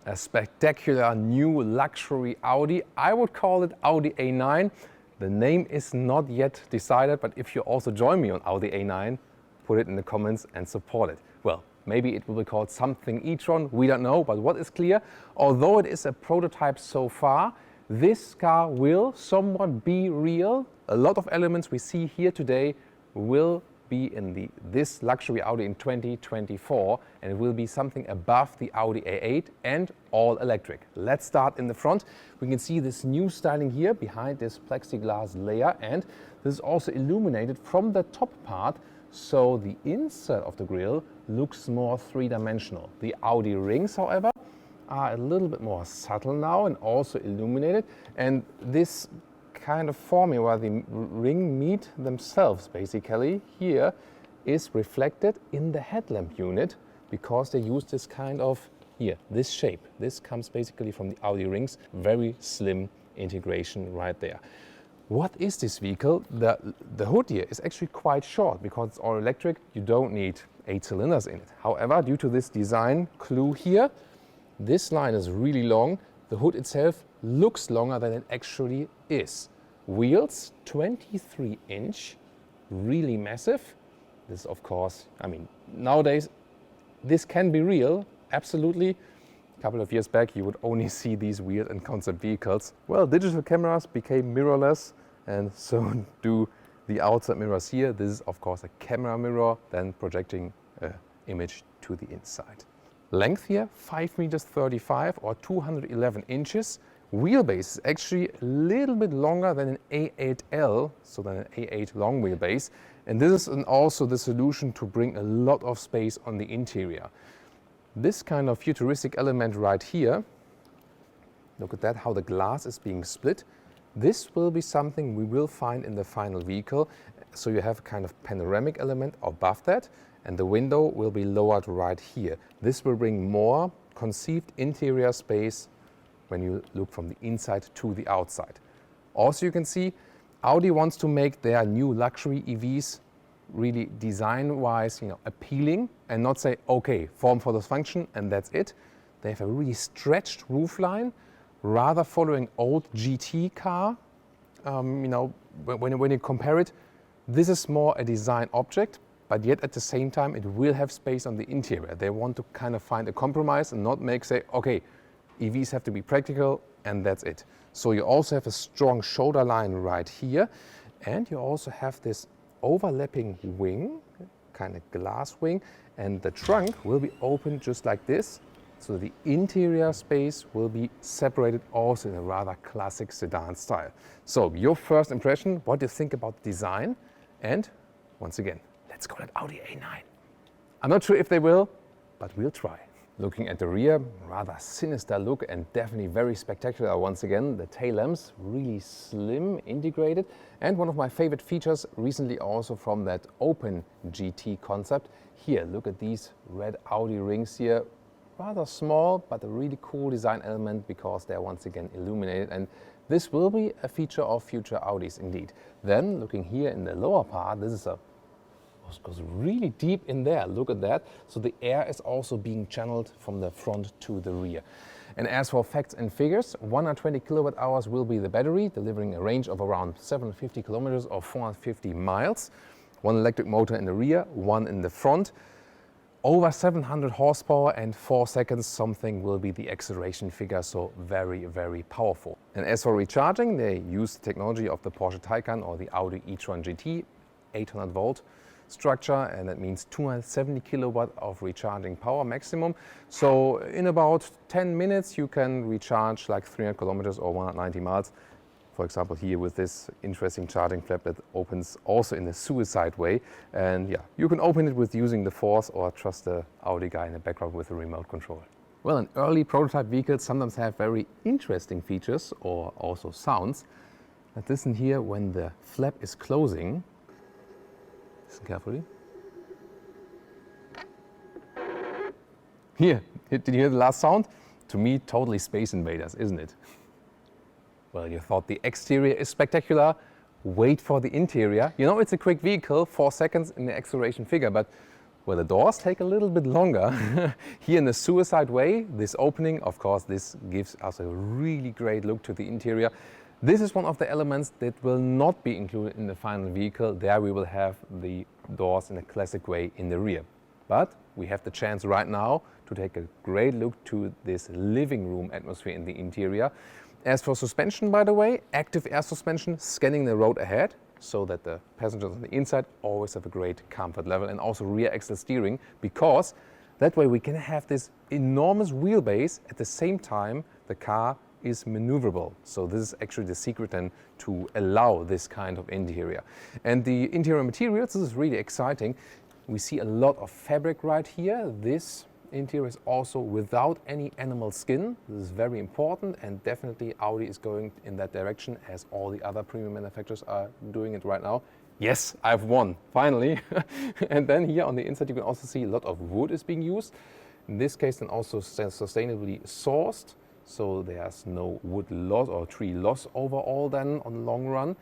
a spectacular new luxury Audi. I would call it Audi A9. The name is not yet decided, but if you also join me on Audi A9, put it in the comments and support it. Well, maybe it will be called something e-tron, we don't know, but what is clear, although it is a prototype so far, this car will somewhat be real. A lot of elements we see here today will be in this luxury Audi in 2024, and it will be something above the Audi A8 and all electric. Let's start in the front. We can see this new styling here behind this plexiglass layer, and this is also illuminated from the top part, so the inside of the grille looks more three-dimensional. The Audi rings, however, are a little bit more subtle now and also illuminated, and this kind of formula where the ring meet themselves basically here is reflected in the headlamp unit, because they use this kind of here, this shape. This comes basically from the Audi rings, very slim integration right there. What is this vehicle? The hood here is actually quite short because it's all electric. You don't need 8 cylinders in it. However, due to this design clue here, this line is really long. The hood itself looks longer than it actually is. Wheels, 23-inch, really massive. This, of course, I mean, nowadays, this can be real, absolutely. A couple of years back, you would only see these wheels in concept vehicles. Well, digital cameras became mirrorless, and so do the outside mirrors here. This is, of course, a camera mirror, then projecting an image to the inside. Length here, 5 meters 35 or 211 inches. Wheelbase is actually a little bit longer than an A8L, so than an A8 long wheelbase. And this is also the solution to bring a lot of space on the interior. This kind of futuristic element right here, look at that, how the glass is being split. This will be something we will find in the final vehicle. So you have a kind of panoramic element above that, and the window will be lowered right here. This will bring more conceived interior space when you look from the inside to the outside. Also, you can see Audi wants to make their new luxury EVs really design-wise, appealing, and not say, okay, form for this function and that's it. They have a really stretched roofline, rather following old GT car. When you compare it, this is more a design object, but yet at the same time, it will have space on the interior. They want to kind of find a compromise and not say, okay, EVs have to be practical and that's it. So you also have a strong shoulder line right here, and you also have this overlapping wing, kind of glass wing, and the trunk will be open just like this. So the interior space will be separated also in a rather classic sedan style. So your first impression, what do you think about the design? And once again, let's call it Audi A9. I'm not sure if they will, but we'll try. Looking at the rear, rather sinister look and definitely very spectacular once again. The tail lamps, really slim, integrated. And one of my favorite features recently also from that open GT concept. Here, look at these red Audi rings here. Rather small, but a really cool design element because they're once again illuminated. And this will be a feature of future Audis indeed. Then, looking here in the lower part, this is goes really deep in there. Look at that. So the air is also being channeled from the front to the rear. And as for facts and figures, 120 kilowatt hours will be the battery, delivering a range of around 750 kilometers or 450 miles. One electric motor in the rear, one in the front. Over 700 horsepower and 4 seconds something will be the acceleration figure, so very, very powerful. And as for recharging, they use the technology of the Porsche Taycan or the Audi e-tron GT, 800 volt structure, and that means 270 kilowatt of recharging power maximum. So in about 10 minutes you can recharge like 300 kilometers or 190 miles. For example, here with this interesting charging flap that opens also in a suicide way. And yeah, you can open it with using the force or trust the Audi guy in the background with a remote control. Well, an early prototype vehicles sometimes have very interesting features or also sounds. But listen here when the flap is closing. Listen carefully. Here, did you hear the last sound? To me, totally Space Invaders, isn't it? Well, you thought the exterior is spectacular. Wait for the interior. You know, it's a quick vehicle, 4 seconds in the acceleration figure, but where the doors take a little bit longer. Here in the suicide way, this opening, of course, this gives us a really great look to the interior. This is one of the elements that will not be included in the final vehicle. There we will have the doors in a classic way in the rear. But we have the chance right now to take a great look to this living room atmosphere in the interior. As for suspension, by the way, active air suspension, scanning the road ahead, so that the passengers on the inside always have a great comfort level, and also rear axle steering, because that way we can have this enormous wheelbase. At the same time, the car is maneuverable. So this is actually the secret then to allow this kind of interior. And the interior materials, this is really exciting. We see a lot of fabric right here. This interior is also without any animal skin. This is very important, and definitely Audi is going in that direction, as all the other premium manufacturers are doing it right now. Yes, I've won, finally. And then here on the inside you can also see a lot of wood is being used. In this case then also sustainably sourced, so there's no wood loss or tree loss overall then on the long run.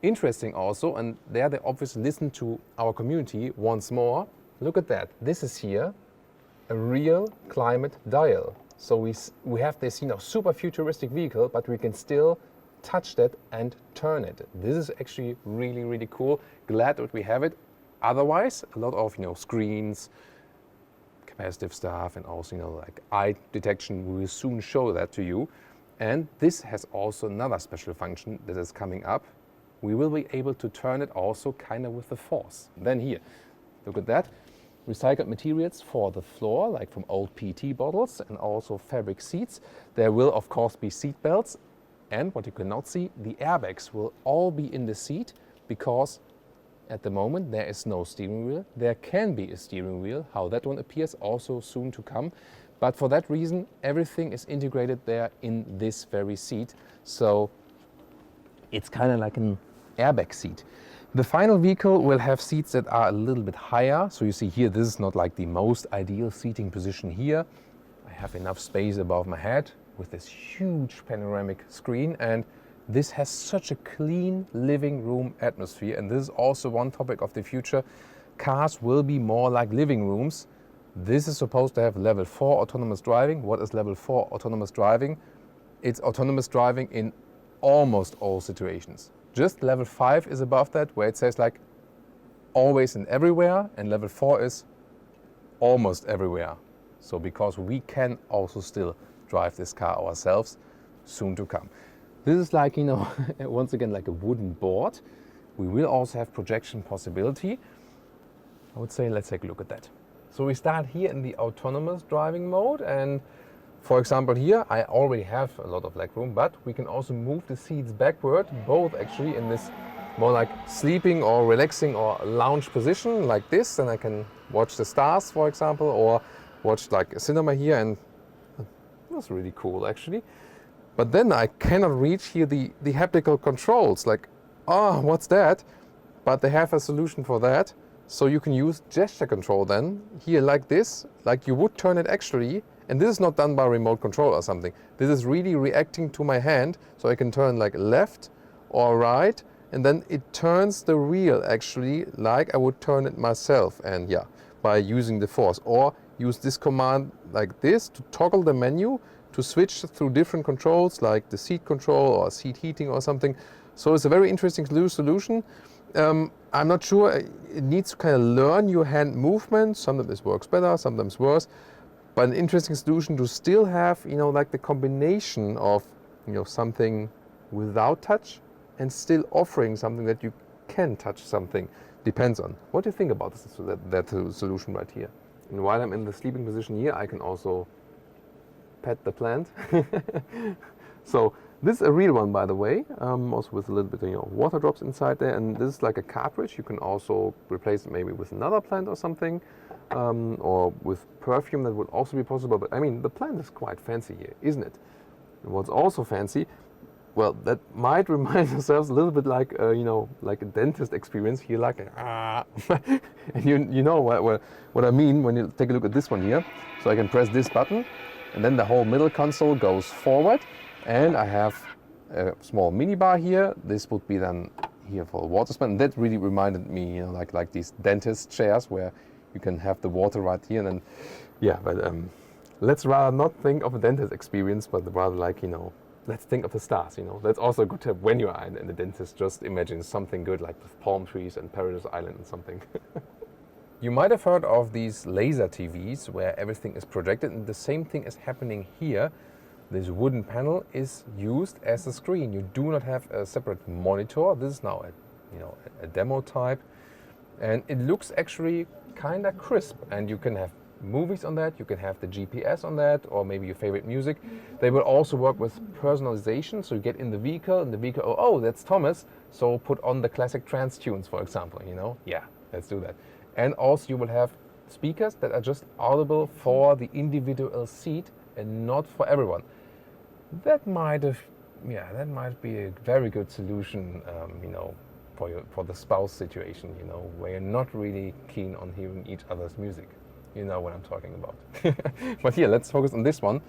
Interesting also, and there they obviously listen to our community once more. Look at that, this is here a real climate dial. So we have this super futuristic vehicle, but we can still touch that and turn it. This is actually really, really cool. Glad that we have it. Otherwise, a lot of screens, capacitive stuff, and also like eye detection. We will soon show that to you. And this has also another special function that is coming up. We will be able to turn it also kind of with the force. Then here, look at that. Recycled materials for the floor, like from old PET bottles, and also fabric seats. There will of course be seat belts, and what you cannot see, the airbags will all be in the seat, because at the moment there is no steering wheel. There can be a steering wheel, how that one appears also soon to come, but for that reason everything is integrated there in this very seat, so it's kind of like an airbag seat. The final vehicle will have seats that are a little bit higher. So you see here, this is not like the most ideal seating position here. I have enough space above my head with this huge panoramic screen, and this has such a clean living room atmosphere. And this is also one topic of the future. Cars will be more like living rooms. This is supposed to have level 4 autonomous driving. What is level 4 autonomous driving? It's autonomous driving in almost all situations. Just level 5 is above that, where it says like always and everywhere, and level 4 is almost everywhere. So because we can also still drive this car ourselves, soon to come. This is like, once again, like a wooden board. We will also have projection possibility. I would say let's take a look at that. So we start here in the autonomous driving mode, and for example here, I already have a lot of leg room, but we can also move the seats backward, both actually in this more like sleeping or relaxing or lounge position like this, and I can watch the stars, for example, or watch like a cinema here, and that's really cool actually. But then I cannot reach here the haptical controls, like, what's that? But they have a solution for that. So you can use gesture control then, here like this, like you would turn it actually. And this is not done by remote control or something. This is really reacting to my hand, so I can turn like left or right, and then it turns the wheel actually like I would turn it myself, and yeah, by using the force. Or use this command like this to toggle the menu to switch through different controls, like the seat control or seat heating or something. So it's a very interesting solution. I'm not sure, it needs to kind of learn your hand movement. Sometimes this works better, sometimes worse. But an interesting solution to still have, like the combination of, something without touch and still offering something that you can touch something. Depends on. What do you think about this, that solution right here? And while I'm in the sleeping position here, I can also pet the plant. So this is a real one, by the way, also with a little bit of water drops inside there. And this is like a cartridge. You can also replace it maybe with another plant or something. Or with perfume, that would also be possible. But I mean, the plant is quite fancy here, isn't it? And what's also fancy, well, that might remind yourselves a little bit like, like a dentist experience here, like, and you know what I mean when you take a look at this one here. So I can press this button, and then the whole middle console goes forward, and I have a small mini bar here. This would be then here for water spout. And that really reminded me, like these dentist chairs where you can have the water right here, and then, yeah, but let's rather not think of a dentist experience, but rather like, you know, let's think of the stars, you know. That's also a good tip when you are in the dentist. Just imagine something good like with palm trees and Paradise Island and something. You might have heard of these laser TVs where everything is projected, and the same thing is happening here. This wooden panel is used as a screen. You do not have a separate monitor. This is now a demo type, and it looks actually kind of crisp, and you can have movies on that, you can have the GPS on that, or maybe your favorite music. They will also work with personalization, so you get in the vehicle, oh, that's Thomas, so put on the classic trance tunes, for example, you know? Yeah, let's do that. And also you will have speakers that are just audible for the individual seat and not for everyone. That might be a very good solution, you know, for the spouse situation, you know, where you're not really keen on hearing each other's music. You know what I'm talking about. But here, let's focus on this one.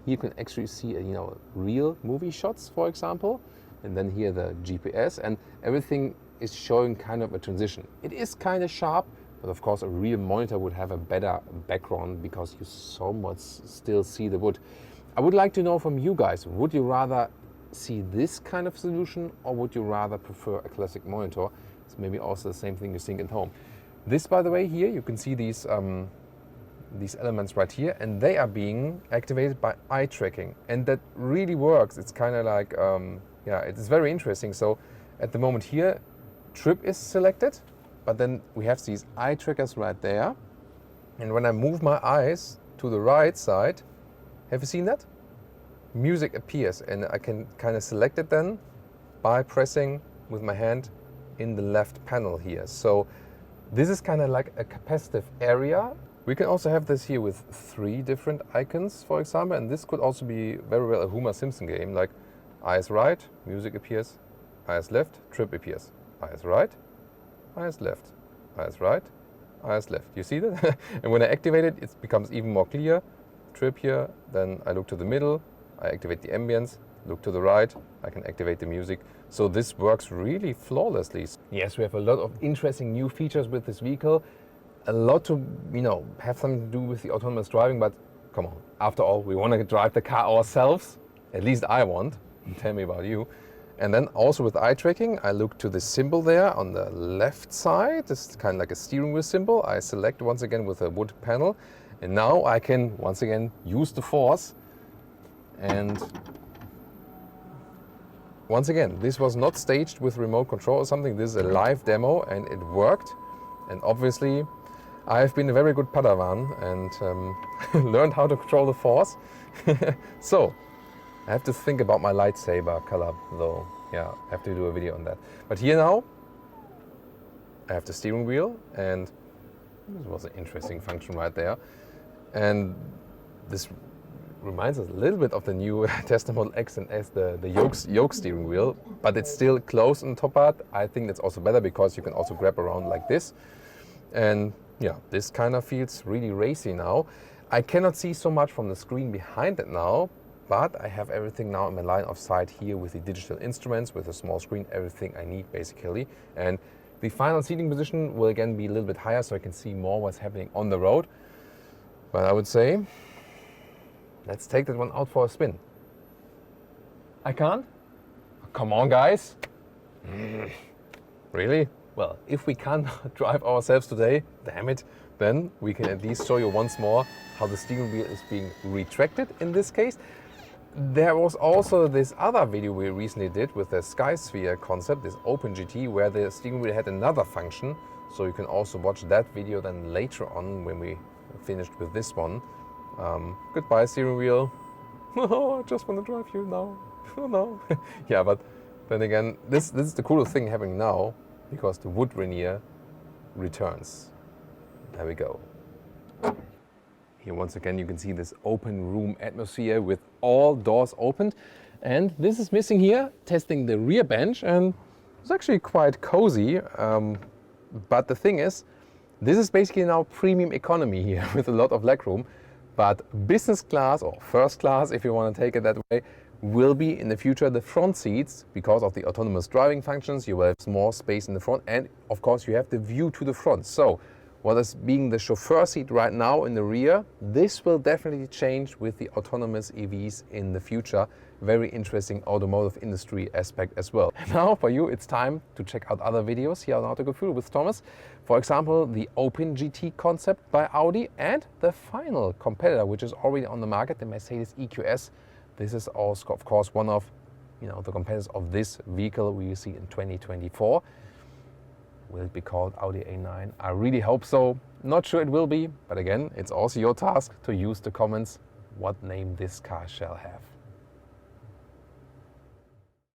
You can actually see, you know, real movie shots, for example, and then here the GPS, and everything is showing kind of a transition. It is kind of sharp, but of course a real monitor would have a better background because you so much still see the wood. I would like to know from you guys, would you rather see this kind of solution, or would you rather prefer a classic monitor? It's maybe also the same thing you think at home. This, by the way, here you can see these elements right here, and they are being activated by eye tracking, and that really works. It's kind of like, yeah, it's very interesting. So at the moment here, trip is selected, but then we have these eye trackers right there, and when I move my eyes to the right side, have you seen that? Music appears, and I can kind of select it then by pressing with my hand in the left panel here. So this is kind of like a capacitive area. We can also have this here with 3 different icons, for example, and this could also be very well a Homer Simpson game, like eyes right, music appears, eyes left, trip appears, eyes right, eyes left, eyes right, eyes left. You see that? And when I activate it, it becomes even more clear. Trip here, then I look to the middle, I activate the ambience, look to the right, I can activate the music. So this works really flawlessly. Yes, we have a lot of interesting new features with this vehicle. A lot to, you know, have something to do with the autonomous driving, but come on, after all, we want to drive the car ourselves. At least I want. Tell me about you. And then also with eye tracking, I look to the symbol there on the left side. This is kind of like a steering wheel symbol. I select once again with a wood panel. And now I can once again use the force. And once again, this was not staged with remote control or something. This is a live demo, and it worked. And obviously, I've been a very good Padawan and learned how to control the force. So, I have to think about my lightsaber color, though. Yeah, I have to do a video on that. But here now, I have the steering wheel, and this was an interesting function right there. And this reminds us a little bit of the new Tesla Model X and S, the yoke steering wheel, but it's still closed on the top part. I think that's also better because you can also grab around like this. And yeah, this kind of feels really racy now. I cannot see so much from the screen behind it now, but I have everything now in my line of sight here with the digital instruments, with a small screen, everything I need basically. And the final seating position will again be a little bit higher so I can see more what's happening on the road. But I would say, let's take that one out for a spin. I can't? Come on, guys. Really? Well, if we can't drive ourselves today, damn it, then we can at least show you once more how the steering wheel is being retracted in this case. There was also this other video we recently did with the SkySphere concept, this OpenGT, where the steering wheel had another function. So you can also watch that video then later on when we finished with this one. Goodbye, steering wheel. Oh, I just want to drive you now. Oh no. Yeah, but then again, this is the coolest thing happening now because the wood veneer returns. There we go. Here once again you can see this open room atmosphere with all doors opened. And this is missing here, testing the rear bench, and it's actually quite cozy. But the thing is, this is basically now premium economy here with a lot of legroom. But business class, or first class if you want to take it that way, will be in the future the front seats because of the autonomous driving functions. You will have more space in the front, and of course you have the view to the front. So what is being the chauffeur seat right now in the rear. This will definitely change with the autonomous EVs in the future. Very interesting automotive industry aspect as well. Now for you, it's time to check out other videos here on How to Go Through with Thomas. For example, the Open GT concept by Audi and the final competitor, which is already on the market, the Mercedes EQS. This is also, of course, one of the competitors of this vehicle we will see in 2024. Will it be called Audi A9? I really hope so. Not sure it will be, but again, it's also your task to use the comments what name this car shall have.